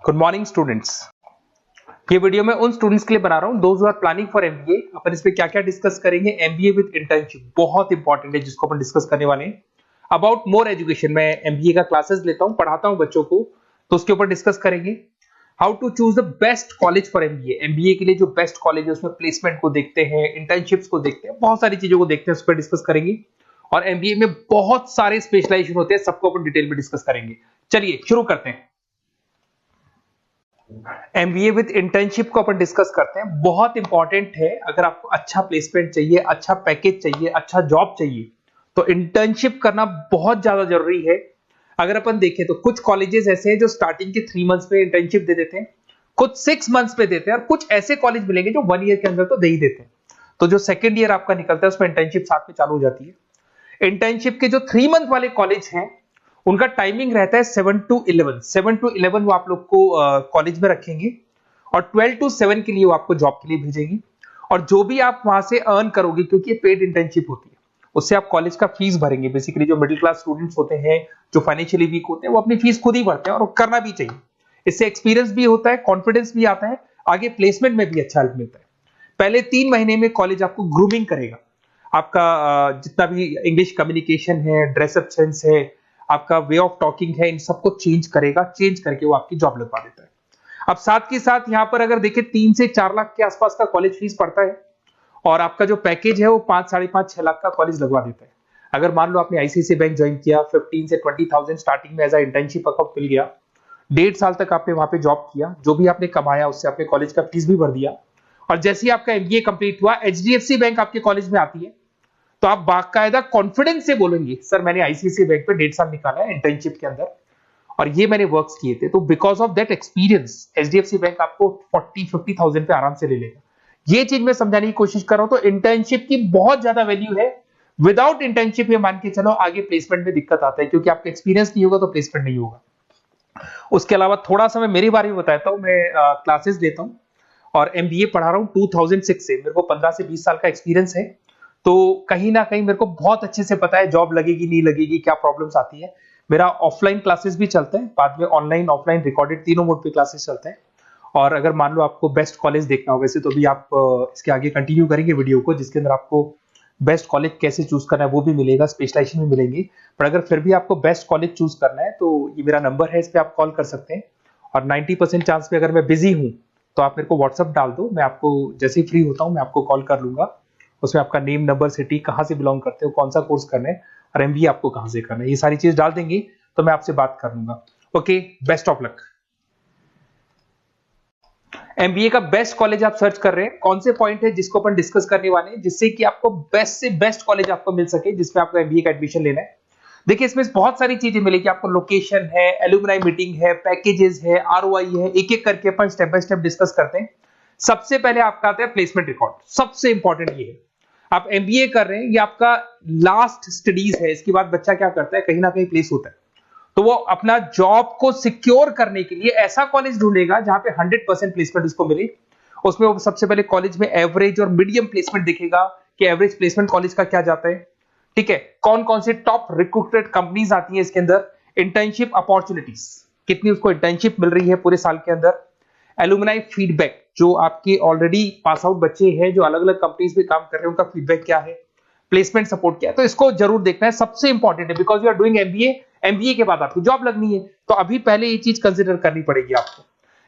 Good morning students. ये video मैं उन स्टूडेंट्स के लिए बना रहा हूं those who are planning for MBA. अपन इस पे क्या क्या डिस्कस करेंगे, एमबीए विद इंटर्नशिप बहुत इंपॉर्टेंट है जिसको अपन डिस्कस करने वाले हैं। अबाउट मोर एजुकेशन, मैं एमबीए का क्लासेस लेता हूं, पढ़ाता हूं बच्चों को, तो उसके ऊपर डिस्कस करेंगे। How to choose the best college for MBA, MBA के लिए जो बेस्ट कॉलेज है उसमें प्लेसमेंट को देखते हैं, इंटर्नशिप्स को देखते हैं, बहुत सारी चीजों को देखते हैं, उस पर डिस्कस करेंगे। और एमबीए में बहुत सारे स्पेशलाइजेशन होते हैं, सबको अपन डिटेल में डिस्कस करेंगे। चलिए शुरू करते हैं। एमबीए विद इंटर्नशिप को अपन डिस्कस करते हैं, बहुत इंपॉर्टेंट है। अगर आपको अच्छा प्लेसमेंट चाहिए, अच्छा पैकेज चाहिए, अच्छा जॉब चाहिए, तो इंटर्नशिप करना बहुत ज्यादा जरूरी है। अगर अपन देखें तो कुछ कॉलेजेस ऐसे हैं जो स्टार्टिंग के 3 मंथ्स पे इंटर्नशिप दे देते हैं, कुछ 6 मंथ्स पे देते हैं, और कुछ ऐसे कॉलेज मिलेंगे जो 1 ईयर के अंदर तो दे ही देते हैं। तो जो सेकेंड ईयर आपका निकलता है उसमें इंटर्नशिप साथ में चालू हो जाती है। इंटर्नशिप के जो 3 मंथ वाले कॉलेज हैं उनका टाइमिंग रहता है 7 to 11। 7 to 11 वो आप लोग को कॉलेज में रखेंगे, और 12 to 7 के लिए वो आपको जॉब के लिए भेजेंगे। और जो भी आप वहां से अर्न करोगे, क्योंकि ये पेड इंटर्नशिप होती है, उससे आप कॉलेज का फीस भरेंगे। बेसिकली जो मिडिल क्लास स्टूडेंट्स होते हैं, जो फाइनेंशियली वीक होते हैं, वो अपनी फीस खुद ही भरते हैं, और करना भी चाहिए। इससे एक्सपीरियंस भी होता है, कॉन्फिडेंस भी आता है, आगे प्लेसमेंट में भी अच्छा हेल्प मिलता है। पहले 3 महीने में कॉलेज आपको ग्रूमिंग करेगा, आपका जितना भी इंग्लिश कम्युनिकेशन है, ड्रेसअप सेंस है, आपका वे ऑफ टॉकिंग है, इन सबको चेंज करेगा। चेंज करके वो आपकी जॉब लगवा देता है। अब साथ के साथ यहाँ पर अगर देखें 3 से 4 लाख के आसपास का कॉलेज फीस पड़ता है, और आपका जो पैकेज है वो 5, 5.5, 6 लाख का कॉलेज लगवा देता है। अगर मान लो आपने आईसीआईसीआई बैंक ज्वाइन किया, 15 से 20,000 स्टार्टिंग में एज अ इंटर्नशिप अकाउंट मिल गया, 1.5 साल तक आपने वहां पे जॉब किया, जो भी आपने कमाया उससे आपने कॉलेज का फीस भी भर दिया, और जैसे ही आपका एमबीए कंप्लीट हुआ, एचडीएफसी बैंक आपके कॉलेज में आती है, तो आप बाकायदा कॉन्फिडेंस से बोलेंगे सर मैंने आईसीआईसीआई बैंक पे 1.5 साल निकाला है इंटर्नशिप के अंदर, और ये मैंने वर्क्स किए थे। तो because of that experience HDFC bank आपको 40-50,000 पे आराम से ले लेगा। ये चीज मैं समझाने की कोशिश कर रहा हूं। तो इंटर्नशिप की बहुत ज्यादा वैल्यू है। विदाउट इंटर्नशिप ये मान के चलो आगे प्लेसमेंट में दिक्कत आता है, क्योंकि आपका एक्सपीरियंस नहीं होगा तो प्लेसमेंट नहीं होगा। उसके अलावा थोड़ा सा मैं मेरे बारे में बताता हूँ। मैं क्लासेस लेता हूँ और एमबीए पढ़ा रहा हूँ 2006 से। मेरे को 15 से 20 साल का एक्सपीरियंस है, तो कहीं ना कहीं मेरे को बहुत अच्छे से पता है जॉब लगेगी नहीं लगेगी, क्या प्रॉब्लम्स आती है। मेरा ऑफलाइन क्लासेस भी चलता है, बाद में ऑनलाइन ऑफलाइन रिकॉर्डेड तीनों मोड पे क्लासेस चलते हैं। और अगर मान लो आपको बेस्ट कॉलेज देखना हो, वैसे तो भी आप इसके आगे कंटिन्यू करेंगे वीडियो को, जिसके अंदर आपको बेस्ट कॉलेज कैसे चूज करना है वो भी मिलेगा, स्पेशलाइजेशन भी मिलेंगे। पर अगर फिर भी आपको बेस्ट कॉलेज चूज करना है तो ये मेरा नंबर है, इस पर आप कॉल कर सकते हैं। और 90% चांस पे अगर मैं बिजी हूँ तो आप मेरे को व्हाट्सअप डाल दो, मैं आपको जैसे ही फ्री होता हूँ मैं आपको कॉल कर लूंगा। उसमें आपका नेम, नंबर, सिटी, कहाँ से बिलोंग करते हो, कौन सा कोर्स करना है, और एमबीए आपको कहाँ से करना है, ये सारी चीज डाल देंगे तो मैं आपसे बात कर लूंगा। Okay, best of luck. MBA का बेस्ट कॉलेज आप सर्च कर रहे हैं, कौन से पॉइंट है जिसको अपन डिस्कस करने वाले हैं, जिससे कि आपको बेस्ट से बेस्ट कॉलेज आपको मिल सके जिसमें आपको एमबीए का एडमिशन लेना है। देखिए इसमें बहुत सारी चीजें मिलेगी आपको, लोकेशन है, एलुमनाई मीटिंग है, पैकेजेस है, आरओआई है, एक एक करके अपन स्टेप बाय स्टेप डिस्कस करते हैं। सबसे पहले आपका आता है प्लेसमेंट रिकॉर्ड। सबसे इंपॉर्टेंट ये है, आप एमबीए कर रहे हैं, ये आपका लास्ट स्टडीज है, इसके बाद बच्चा क्या करता है, कहीं ना कहीं प्लेस होता है, तो वो अपना जॉब को सिक्योर करने के लिए ऐसा कॉलेज ढूंढेगा जहां पे 100% प्लेसमेंट उसको मिले। उसमें वो सबसे पहले कॉलेज में एवरेज और मीडियम प्लेसमेंट दिखेगा कि एवरेज प्लेसमेंट कॉलेज का क्या जाता है, ठीक है, कौन कौन से टॉप रिक्रूटेड कंपनीज आती है इसके अंदर, इंटर्नशिप अपॉर्चुनिटीज कितनी उसको इंटर्नशिप मिल रही है पूरे साल के अंदर, एलुमनाई फीडबैक, जो आपके ऑलरेडी पास आउट बच्चे हैं जो अलग अलग कंपनीज में काम कर रहे हैं उनका फीडबैक क्या है, प्लेसमेंट सपोर्ट क्या है। तो इसको जरूर देखना है, सबसे इंपॉर्टेंट है, because you are doing MBA, MBA के बाद आपको जॉब लगनी है, तो अभी पहले ये चीज कंसिडर करनी पड़ेगी आपको।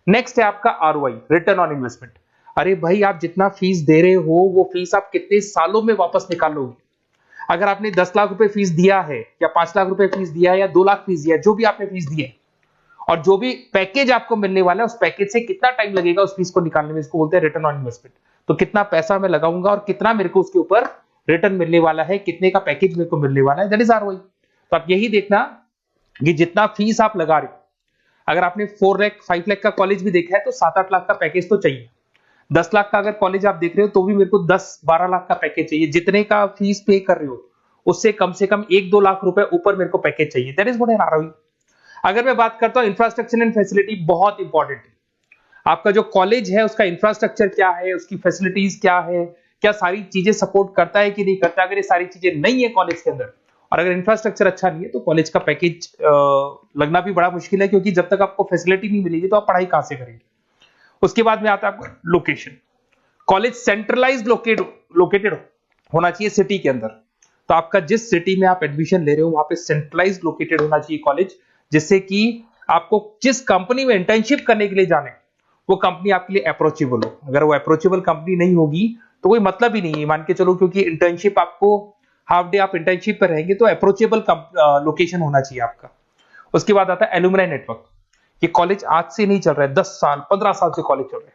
नेक्स्ट है आपका आरओआई, रिटर्न ऑन इन्वेस्टमेंट। अरे भाई आप जितना फीस दे रहे हो वो फीस आप कितने सालों में वापस निकालोगे। अगर आपने 10 लाख रुपए फीस दिया है, या 5 लाख रुपए फीस दिया है, या 2 लाख फीस दिया है, जो भी आपने फीस दी है, और जो भी पैकेज आपको मिलने वाला है उस पैकेज से कितना टाइम लगेगा उस फीस को निकालने में, इसको बोलते हैं रिटर्न ऑन इन्वेस्टमेंट। तो कितना पैसा मैं लगाऊंगा और कितना मेरे को उसके ऊपर रिटर्न मिलने वाला है, कितने का पैकेज मेरे को मिलने वाला है, दैट इज आरओआई। तो आप यही देखना कि जितना फीस आप लगा रहे हो, अगर आपने 4 लाख 5 लाख का कॉलेज भी देखा है तो 7-8 लाख का पैकेज तो चाहिए। 10 लाख का अगर कॉलेज आप देख रहे हो तो भी मेरे को 10-12 लाख का पैकेज चाहिए। जितने का फीस पे कर रहे हो उससे कम से कम 1-2 लाख रुपए ऊपर मेरे को पैकेज चाहिए, that is what an ROI. अगर मैं बात करता हूं इंफ्रास्ट्रक्चर एंड फैसिलिटी, बहुत इंपॉर्टेंट है। आपका जो कॉलेज है उसका इंफ्रास्ट्रक्चर क्या है, उसकी फैसिलिटीज क्या है, क्या सारी चीजें सपोर्ट करता है कि नहीं करता। अगर ये सारी चीजें नहीं है कॉलेज के अंदर, और अगर इंफ्रास्ट्रक्चर अच्छा नहीं है तो कॉलेज का पैकेज लगना भी बड़ा मुश्किल है, क्योंकि जब तक आपको फैसिलिटी नहीं मिलेगी तो आप पढ़ाई कहां से करेंगे। उसके बाद में आता है आपका लोकेशन। कॉलेज सेंट्रलाइज्ड लोकेटेड होना चाहिए सिटी के अंदर। तो आपका जिस सिटी में आप एडमिशन ले रहे हो वहां पे सेंट्रलाइज्ड लोकेटेड होना चाहिए कॉलेज, जिससे कि आपको जिस कंपनी में इंटर्नशिप करने के लिए जाने वो कंपनी आपके लिए अप्रोचेबल हो। अगर वो अप्रोचेबल कंपनी नहीं होगी तो कोई मतलब ही नहीं है, मान के चलो, क्योंकि इंटर्नशिप आपको हाफ डे आप इंटर्नशिप पर रहेंगे तो अप्रोचेबल लोकेशन होना चाहिए आपका। उसके बाद आता है एलुमनाई नेटवर्क। ये कॉलेज आज से नहीं चल रहा है, 10 साल 15 साल से कॉलेज चल रहा है।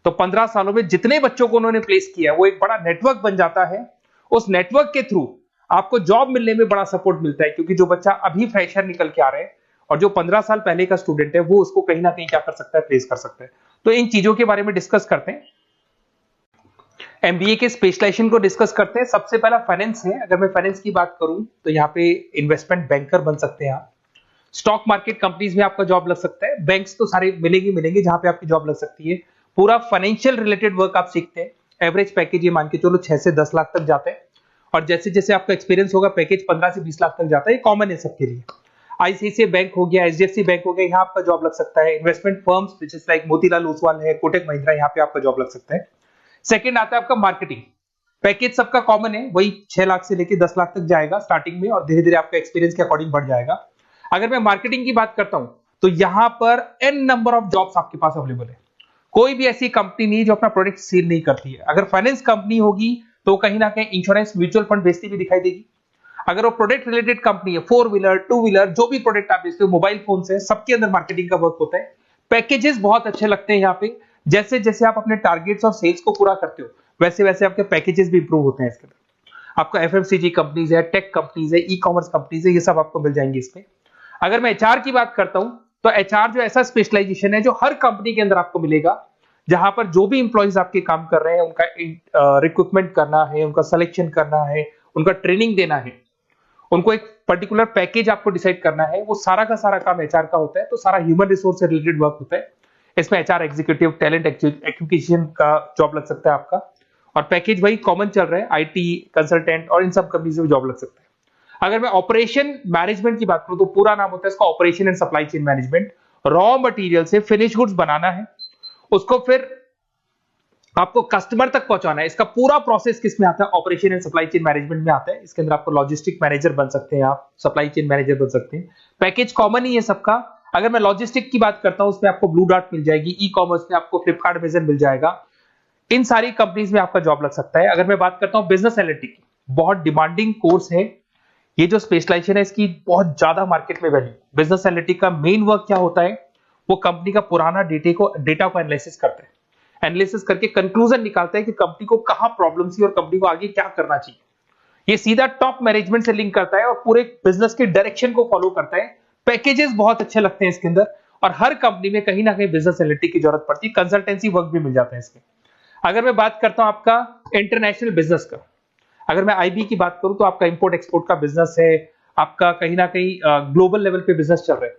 तो 15 सालों में जितने बच्चों को उन्होंने प्लेस किया वो एक बड़ा नेटवर्क बन जाता है। उस नेटवर्क के थ्रू आपको जॉब मिलने में बड़ा सपोर्ट मिलता है, क्योंकि जो बच्चा अभी फ्रेशर निकल के आ रहे हैं और जो 15 साल पहले का स्टूडेंट है वो उसको कहीं ना कहीं क्या कर सकता है, प्लेस कर सकता है। तो इन चीजों के बारे में डिस्कस करते हैं। एमबीए के स्पेशलाइजेशन को डिस्कस करते हैं। सबसे पहला फाइनेंस है। अगर मैं फाइनेंस की बात करूं तो यहाँ पे इन्वेस्टमेंट बैंकर बन सकते हैं आप। स्टॉक मार्केट कंपनीज में आपका जॉब लग सकता है। बैंक्स तो सारे मिलेंगे जहां पे आपकी जॉब लग सकती है। पूरा फाइनेंशियल रिलेटेड वर्क आप सीखते हैं। एवरेज पैकेज ये मान के चलो 6 से 10 लाख तक जाते हैं, और जैसे जैसे आपका एक्सपीरियंस होगा पैकेज 15 से 20 लाख तक जाता है। ये कॉमन है सबके लिए। आईसीआईसीआई बैंक हो गया, एचडीएफसी बैंक हो गया, यहाँ आपका जॉब लग सकता है। Investment firms which is like Motilal Oswal है, कोटक महिंद्रा, यहाँ पे आपका जॉब लग सकता है। सेकंड आता है आपका मार्केटिंग। पैकेज सबका कॉमन है, वही 6 लाख से लेकर 10 लाख तक जाएगा स्टार्टिंग में, और धीरे धीरे आपका एक्सपीरियंस के अकॉर्डिंग बढ़ जाएगा। अगर मैं मार्केटिंग की बात करता हूं तो यहां पर एन नंबर ऑफ जॉब्स आपके पास अवेलेबल है। कोई भी ऐसी कंपनी नहीं जो अपना प्रोडक्ट सेल नहीं करती है। अगर फाइनेंस कंपनी होगी तो कहीं ना कहीं इंश्योरेंस म्यूचुअल फंड बेचती भी दिखाई देगी। अगर वो प्रोडक्ट रिलेटेड कंपनी है, 4 व्हीलर 2 व्हीलर जो भी प्रोडक्ट आप बेचते हो, मोबाइल फोन से, सबके अंदर मार्केटिंग का वर्क होता है। पैकेजेस बहुत अच्छे लगते हैं यहाँ पे। जैसे जैसे आप अपने टारगेट्स और सेल्स को पूरा करते हो वैसे वैसे आपके पैकेजेस भी इंप्रूव होते हैं इसके अंदर। आपका एफएमसीजी कंपनीज है, टेक कंपनीज है, ई कॉमर्स कंपनीज है, ये सब आपको मिल जाएंगे इसमें। अगर मैं एचआर की बात करता हूं तो एचआर जो ऐसा स्पेशलाइजेशन है जो हर कंपनी के अंदर आपको मिलेगा, जहां पर जो भी इंप्लॉइज आपके काम कर रहे हैं उनका रिक्रूटमेंट करना है, उनका सिलेक्शन करना है, उनका ट्रेनिंग देना है, उनको एक पर्टिकुलर पैकेज आपको डिसाइड करना है, वो सारा का सारा काम एचआर का होता है। तो सारा ह्यूमन रिसोर्स से रिलेटेड वर्क होता है। इसमें एचआर एग्जीक्यूटिव, टैलेंट एक्विजिशन का जॉब लग सकता है आपका, और पैकेज वही कॉमन चल रहा है, आईटी कंसल्टेंट और इन सब कंपनीज में जॉब लग सकता है। अगर मैं ऑपरेशन मैनेजमेंट की बात करूं तो पूरा नाम होता है इसका operation and supply chain management. Raw material से फिनिश गुड्स बनाना है, उसको फिर आपको कस्टमर तक पहुंचाना है। इसका पूरा प्रोसेस किस में आता है, operation and supply chain management में आता है। इसके अंदर आपको लॉजिस्टिक मैनेजर बन सकते हैं, आप सप्लाई चेन मैनेजर बन सकते हैं। पैकेज कॉमन ही है सबका। अगर मैं लॉजिस्टिक की बात करता हूं उसमें आपको ब्लू डॉट मिल जाएगी, ई कॉमर्स में आपको फ्लिपकार्ट अमेज़न मिल जाएगा। इन सारी कंपनीज में आपका जॉब लग सकता है। अगर मैं बात करता हूं बिजनेस एनालिटिक, बहुत डिमांडिंग कोर्स है ये जो स्पेशलाइजेशन है, इसकी बहुत ज्यादा मार्केट में वैल्यू। बिजनेस एनालिटिक का मेन वर्क क्या होता है, वो कंपनी का पुराना डेटा को एनालिसिस करते हैं। एनालिसिस करके कंक्लूजन निकालता है कि कंपनी को कहां प्रॉब्लम थी और कंपनी को आगे क्या करना चाहिए। ये सीधा टॉप मैनेजमेंट से लिंक करता है और पूरे बिजनेस के डायरेक्शन को फॉलो करता है। पैकेजेस बहुत अच्छे लगते हैं इसके अंदर, और हर कंपनी में कहीं ना कहीं बिजनेस एनालिटिक की जरूरत पड़ती है। कंसल्टेंसी वर्क भी मिल जाता है इसमें। अगर मैं बात करता हूं आपका इंटरनेशनल बिजनेस का, अगर मैं आईबी की बात करूं तो आपका इंपोर्ट एक्सपोर्ट का बिजनेस है, आपका कहीं ना कहीं ग्लोबल लेवल पे बिजनेस चल रहा है,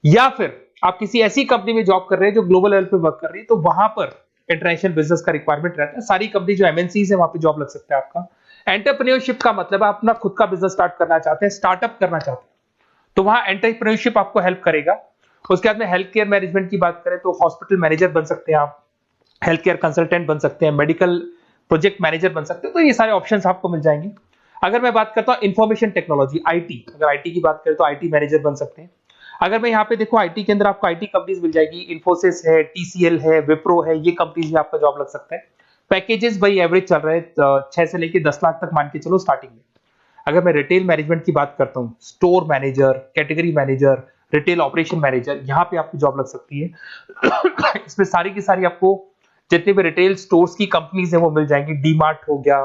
या फिर आप किसी ऐसी कंपनी में जॉब कर रहे हैं जो ग्लोबल लेवल पे वर्क कर रही है, तो वहां पर इंटरनेशनल बिजनेस का रिक्वायरमेंट रहता है। सारी कंपनी जो एमएनसीज है वहां पे जॉब लग सकता है आपका। एंटरप्रेन्योरशिप का मतलब आप अपना खुद का बिजनेस स्टार्ट करना चाहते हैं, स्टार्टअप करना चाहते हैं, तो वहां एंटरप्रेन्योरशिप आपको हेल्प करेगा। उसके बाद में हेल्थ केयर मैनेजमेंट की बात करें तो हॉस्पिटल मैनेजर बन सकते हैं आप, हेल्थ केयर कंसल्टेंट बन सकते हैं, मेडिकल प्रोजेक्ट मैनेजर बन सकते हैं। तो ये सारे ऑप्शंस आपको मिल जाएंगे। अगर मैं बात करता हूं इंफॉर्मेशन टेक्नोलॉजी, आईटी, अगर आईटी की बात करें तो आईटी मैनेजर बन सकते हैं। अगर मैं यहाँ पे देखो आईटी के अंदर आपको आईटी कंपनीज मिल जाएगी, इन्फोसिस है, टीसीएल है, विप्रो है, ये कंपनीज में आपका जॉब लग सकता है। पैकेजेस भाई एवरेज चल रहे हैं 6 से लेकर 10 लाख तक मान के चलो स्टार्टिंग में। अगर मैं रिटेल मैनेजमेंट की बात करता हूँ, store manager, category manager, retail operation manager, यहाँ पे आपकी जॉब लग सकती है। इसमें सारी की सारी आपको जितने भी रिटेल स्टोर्स की कंपनीज है वो मिल जाएंगी। डीमार्ट हो गया,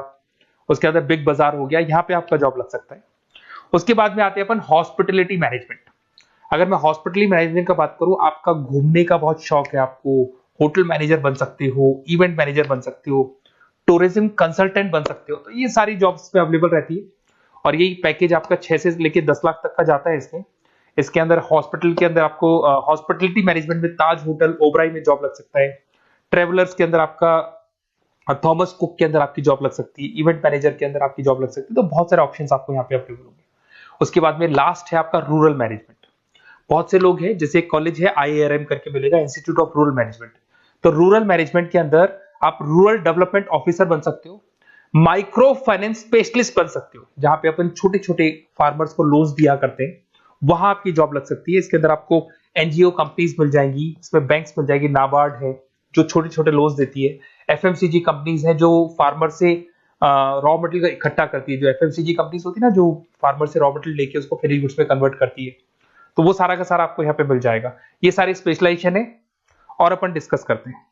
उसके बाद बिग बाजार हो गया, यहाँ पे आपका जॉब लग सकता है। उसके बाद में आते हैं अपन हॉस्पिटलिटी मैनेजमेंट। अगर मैं हॉस्पिटलिटी मैनेजमेंट का बात करूं, आपका घूमने का बहुत शौक है, आपको होटल मैनेजर बन सकते हो, इवेंट मैनेजर बन सकते हो, टूरिज्म कंसल्टेंट बन सकते हो, तो ये सारी जॉब्स पे अवेलेबल रहती है। और यही पैकेज आपका 6 से लेकर 10 लाख तक का जाता है इसमें। इसके अंदर हॉस्पिटल के अंदर आपको हॉस्पिटलिटी मैनेजमेंट में ताज होटल, ओबराई में जॉब लग सकता है। ट्रेवलर्स के अंदर आपका थॉमस कुक के अंदर आपकी जॉब लग सकती है, इवेंट मैनेजर के अंदर आपकी जॉब लग सकती है। तो बहुत सारे ऑप्शंस आपको यहाँ पे अवेलेबल होंगे। उसके बाद में लास्ट है आपका रूरल मैनेजमेंट। बहुत से लोग हैं, जैसे एक कॉलेज है IIRM करके मिलेगा, इंस्टीट्यूट ऑफ रूरल मैनेजमेंट। तो रूरल मैनेजमेंट के अंदर आप रूरल डेवलपमेंट ऑफिसर बन सकते हो, माइक्रो फाइनेंस स्पेशलिस्ट बन सकते हो, जहां पे अपन छोटे छोटे फार्मर्स को लोन्स दिया करते हैं, वहां आपकी जॉब लग सकती है। इसके अंदर आपको एनजीओ कंपनीज मिल जाएंगी, इसमें बैंक्स मिल जाएगी, नाबार्ड है जो छोटे छोटे लोन्स देती है, एफएमसीजी कंपनीज है जो फार्मर से रॉ मटेरियल इकट्ठा करती है, जो एफएमसीजी कंपनीज होती है ना, जो फार्मर से रॉ मटेरियल लेके उसको फिर गुड्स में कन्वर्ट करती है, तो वो सारा का सारा आपको यहाँ पे मिल जाएगा। ये सारी स्पेशलाइजेशन है और अपन डिस्कस करते हैं।